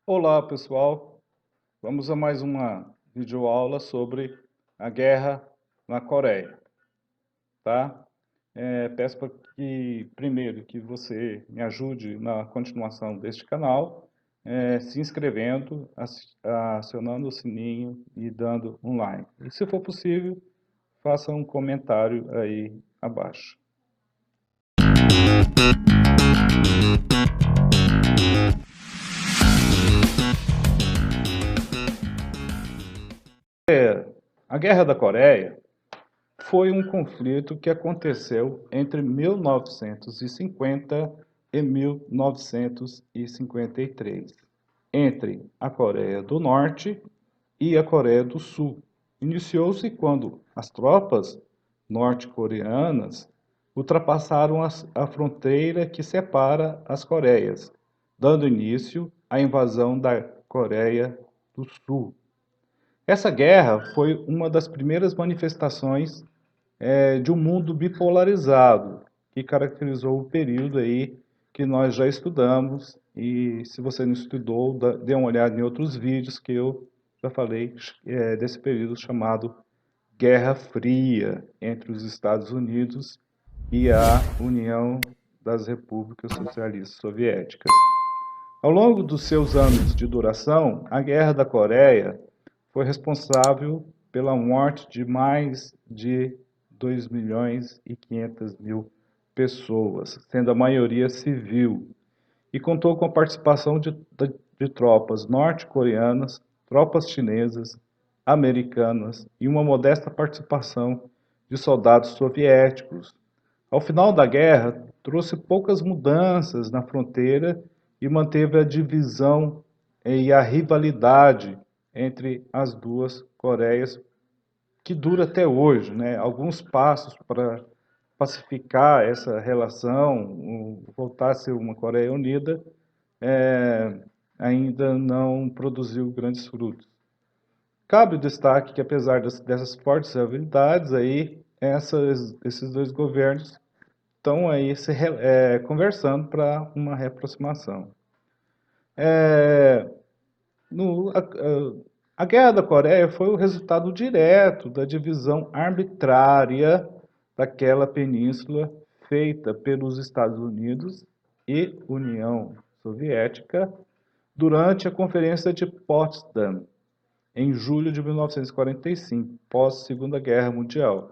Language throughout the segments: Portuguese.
Olá, pessoal. Vamos a mais uma videoaula sobre a guerra na Coreia, tá? Peço para que, primeiro, que você me ajude na continuação deste canal, se inscrevendo, acionando o sininho e dando um like. E, se for possível, faça um comentário aí abaixo. A Guerra da Coreia foi um conflito que aconteceu entre 1950 e 1953, entre a Coreia do Norte e a Coreia do Sul. Iniciou-se quando as tropas norte-coreanas ultrapassaram a fronteira que separa as Coreias, dando início à invasão da Coreia do Sul. Essa guerra foi uma das primeiras manifestações de um mundo bipolarizado, que caracterizou o período aí que nós já estudamos. E se você não estudou, dê uma olhada em outros vídeos que eu já falei desse período chamado Guerra Fria entre os Estados Unidos e a União das Repúblicas Socialistas Soviéticas. Ao longo dos seus anos de duração, a Guerra da Coreia foi responsável pela morte de mais de 2.500.000 pessoas, sendo a maioria civil, e contou com a participação de tropas norte-coreanas, tropas chinesas, americanas e uma modesta participação de soldados soviéticos. Ao final da guerra, trouxe poucas mudanças na fronteira e manteve a divisão e a rivalidade entre as duas Coreias, que dura até hoje, né? Alguns passos para pacificar essa relação, voltar a ser uma Coreia unida, é, ainda não produziu grandes frutos. Cabe o destaque que, apesar dessas fortes habilidades, aí, esses dois governos estão aí conversando para uma reaproximação. É, no, a Guerra da Coreia foi o resultado direto da divisão arbitrária daquela península feita pelos Estados Unidos e União Soviética durante a Conferência de Potsdam, em julho de 1945, pós-Segunda Guerra Mundial.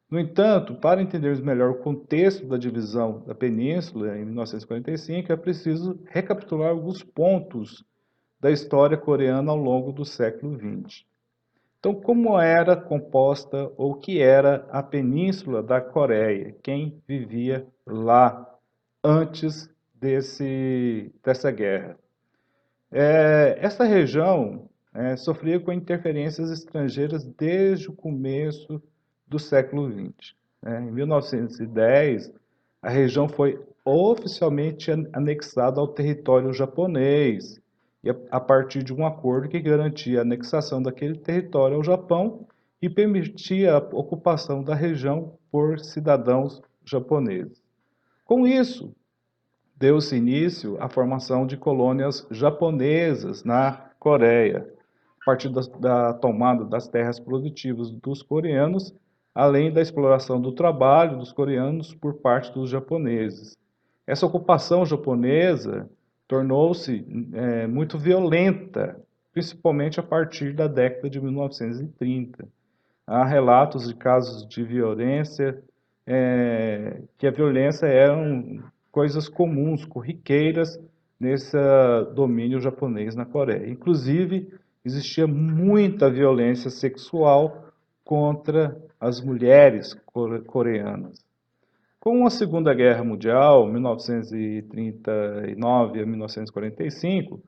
No entanto, para entendermos melhor o contexto da divisão da península em 1945, é preciso recapitular alguns pontos da história coreana ao longo do século XX. Então, como era composta ou que era a Península da Coreia? Quem vivia lá antes dessa guerra? Essa região sofria com interferências estrangeiras desde o começo do século XX. Em 1910, a região foi oficialmente anexada ao território japonês, e a partir de um acordo que garantia a anexação daquele território ao Japão e permitia a ocupação da região por cidadãos japoneses. Com isso, deu-se início à formação de colônias japonesas na Coreia, a partir da tomada das terras produtivas dos coreanos, além da exploração do trabalho dos coreanos por parte dos japoneses. Essa ocupação japonesa tornou-se muito violenta, principalmente a partir da década de 1930. Há relatos de casos de violência, que a violência eram coisas comuns, corriqueiras, nesse domínio japonês na Coreia. Inclusive, existia muita violência sexual contra as mulheres coreanas. Com a Segunda Guerra Mundial, 1939 a 1945,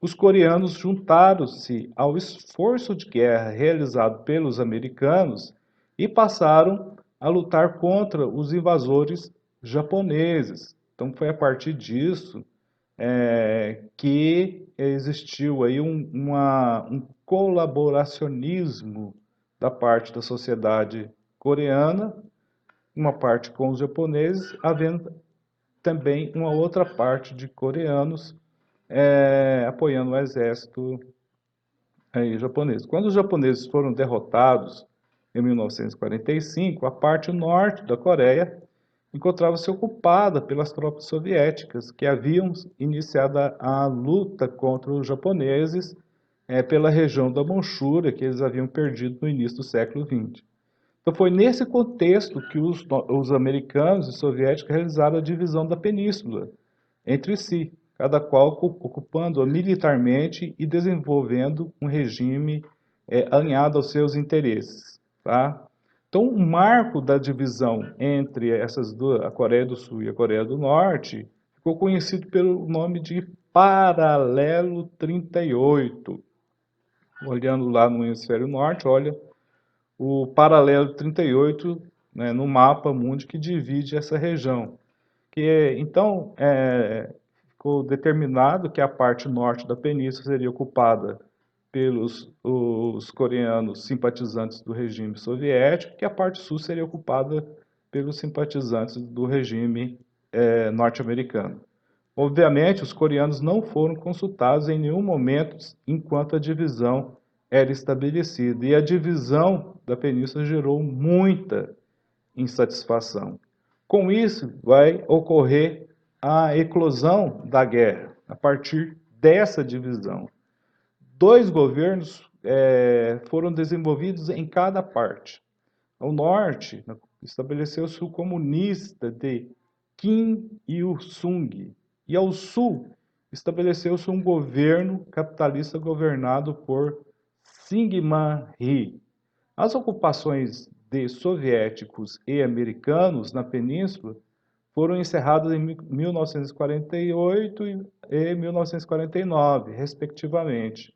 os coreanos juntaram-se ao esforço de guerra realizado pelos americanos e passaram a lutar contra os invasores japoneses. Então foi a partir disso que existiu aí um colaboracionismo da parte da sociedade coreana, uma parte com os japoneses, havendo também uma outra parte de coreanos apoiando o exército japonês. Quando os japoneses foram derrotados em 1945, a parte norte da Coreia encontrava-se ocupada pelas tropas soviéticas, que haviam iniciado a luta contra os japoneses pela região da Manchúria, que eles haviam perdido no início do século XX. Então foi nesse contexto que os americanos e soviéticos realizaram a divisão da península entre si, cada qual ocupando-a militarmente e desenvolvendo um regime alinhado aos seus interesses. Tá? Então, o marco da divisão entre essas duas, a Coreia do Sul e a Coreia do Norte, ficou conhecido pelo nome de Paralelo 38. Olhando lá no hemisfério norte, olha o paralelo 38, né, no mapa mundi que divide essa região. Então, ficou determinado que a parte norte da península seria ocupada pelos os coreanos simpatizantes do regime soviético, que a parte sul seria ocupada pelos simpatizantes do regime norte-americano. Obviamente, os coreanos não foram consultados em nenhum momento enquanto a divisão era estabelecida, e a divisão da península gerou muita insatisfação. Com isso, vai ocorrer a eclosão da guerra, a partir dessa divisão. Dois governos foram desenvolvidos em cada parte. Ao norte, estabeleceu-se o comunista de Kim Il-sung, e ao sul, estabeleceu-se um governo capitalista governado por Syngman Rhee. As ocupações de soviéticos e americanos na península foram encerradas em 1948 e 1949, respectivamente.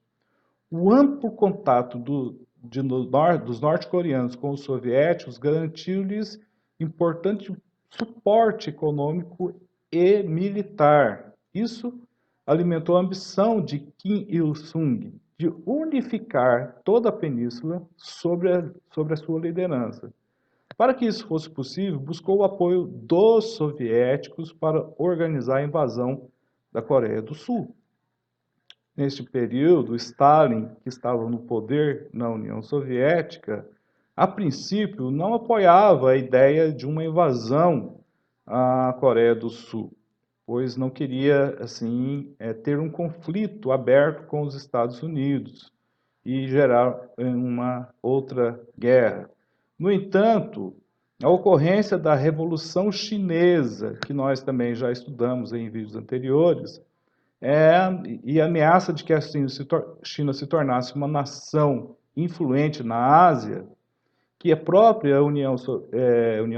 O amplo contato dos norte-coreanos com os soviéticos garantiu-lhes importante suporte econômico e militar. Isso alimentou a ambição de Kim Il-sung de unificar toda a península sobre a sua liderança. Para que isso fosse possível, buscou o apoio dos soviéticos para organizar a invasão da Coreia do Sul. Neste período, Stalin, que estava no poder na União Soviética, a princípio não apoiava a ideia de uma invasão à Coreia do Sul, pois não queria assim ter um conflito aberto com os Estados Unidos e gerar uma outra guerra. No entanto, a ocorrência da Revolução Chinesa, que nós também já estudamos em vídeos anteriores, e a ameaça de que a China se tornasse uma nação influente na Ásia, que a própria União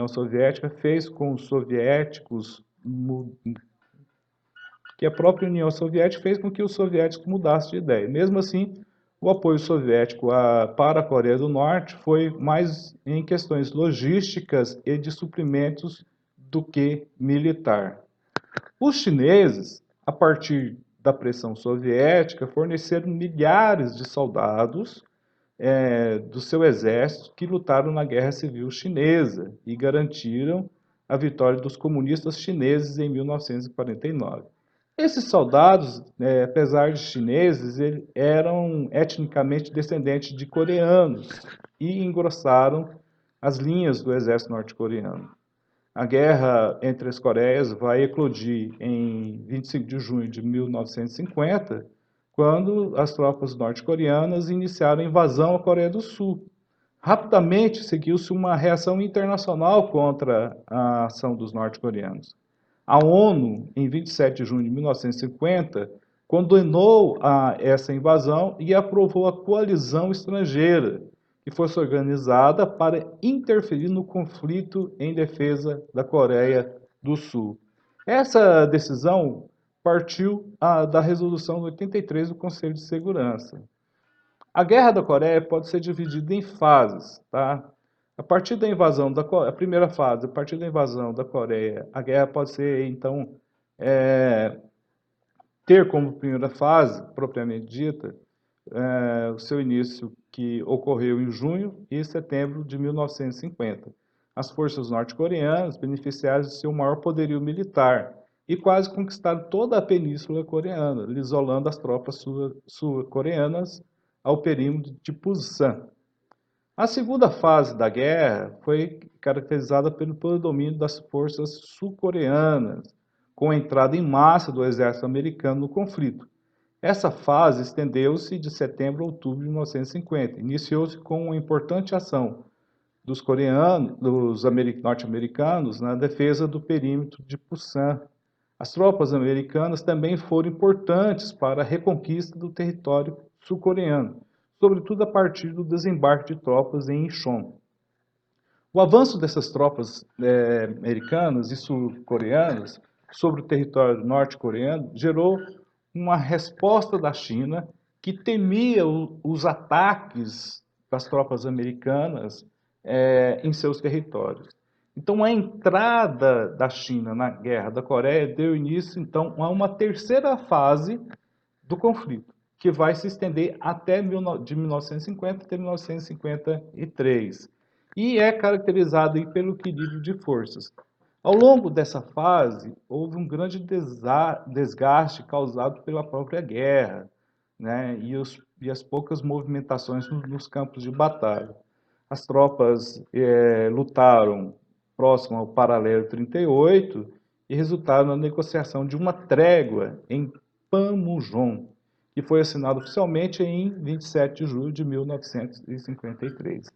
Soviética fez com os soviéticos, que a própria União Soviética fez com que os soviéticos mudassem de ideia. Mesmo assim, o apoio soviético para a Coreia do Norte foi mais em questões logísticas e de suprimentos do que militar. Os chineses, a partir da pressão soviética, forneceram milhares de soldados do seu exército que lutaram na Guerra Civil Chinesa e garantiram a vitória dos comunistas chineses em 1949. Esses soldados, apesar de chineses, eram etnicamente descendentes de coreanos e engrossaram as linhas do exército norte-coreano. A guerra entre as Coreias vai eclodir em 25 de junho de 1950, quando as tropas norte-coreanas iniciaram a invasão à Coreia do Sul. Rapidamente seguiu-se uma reação internacional contra a ação dos norte-coreanos. A ONU, em 27 de junho de 1950, condenou essa invasão e aprovou a coalizão estrangeira, que fosse organizada para interferir no conflito em defesa da Coreia do Sul. Essa decisão partiu da resolução 83 do Conselho de Segurança. A Guerra da Coreia pode ser dividida em fases, tá? A partir da invasão da Coreia, a primeira fase, a partir da invasão da Coreia, a guerra pode ser, então, ter como primeira fase, propriamente dita, o seu início que ocorreu em junho e setembro de 1950. As forças norte-coreanas beneficiaram de seu maior poderio militar, e quase conquistaram toda a Península Coreana, isolando as tropas sul-coreanas ao perímetro de Pusan. A segunda fase da guerra foi caracterizada pelo predomínio das forças sul-coreanas, com a entrada em massa do exército americano no conflito. Essa fase estendeu-se de setembro a outubro de 1950. Iniciou-se com uma importante ação dos norte-americanos na defesa do perímetro de Pusan. As tropas americanas também foram importantes para a reconquista do território sul-coreano, sobretudo a partir do desembarque de tropas em Incheon. O avanço dessas tropas americanas e sul-coreanas sobre o território norte-coreano gerou uma resposta da China que temia os ataques das tropas americanas em seus territórios. Então, a entrada da China na Guerra da Coreia deu início, então, a uma terceira fase do conflito, que vai se estender de 1950 até 1953, e é caracterizado pelo equilíbrio de forças. Ao longo dessa fase, houve um grande desgaste causado pela própria guerra, né, e as poucas movimentações nos campos de batalha. As tropas lutaram próximo ao paralelo 38 e resultaram na negociação de uma trégua em Panmunjom, que foi assinado oficialmente em 27 de julho de 1953.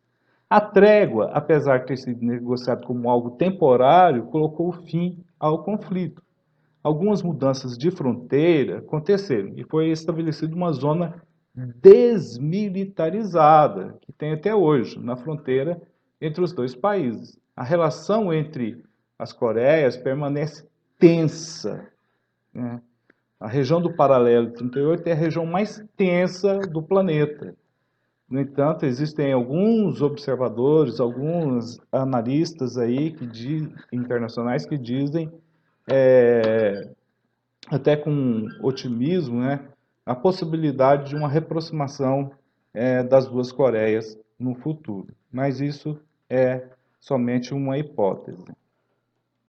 A trégua, apesar de ter sido negociada como algo temporário, colocou fim ao conflito. Algumas mudanças de fronteira aconteceram e foi estabelecida uma zona desmilitarizada, que tem até hoje, na fronteira entre os dois países. A relação entre as Coreias permanece tensa, né? A região do paralelo 38 é a região mais tensa do planeta. No entanto, existem alguns observadores, alguns analistas aí internacionais que dizem, até com otimismo, né, a possibilidade de uma reaproximação das duas Coreias no futuro. Mas isso é somente uma hipótese.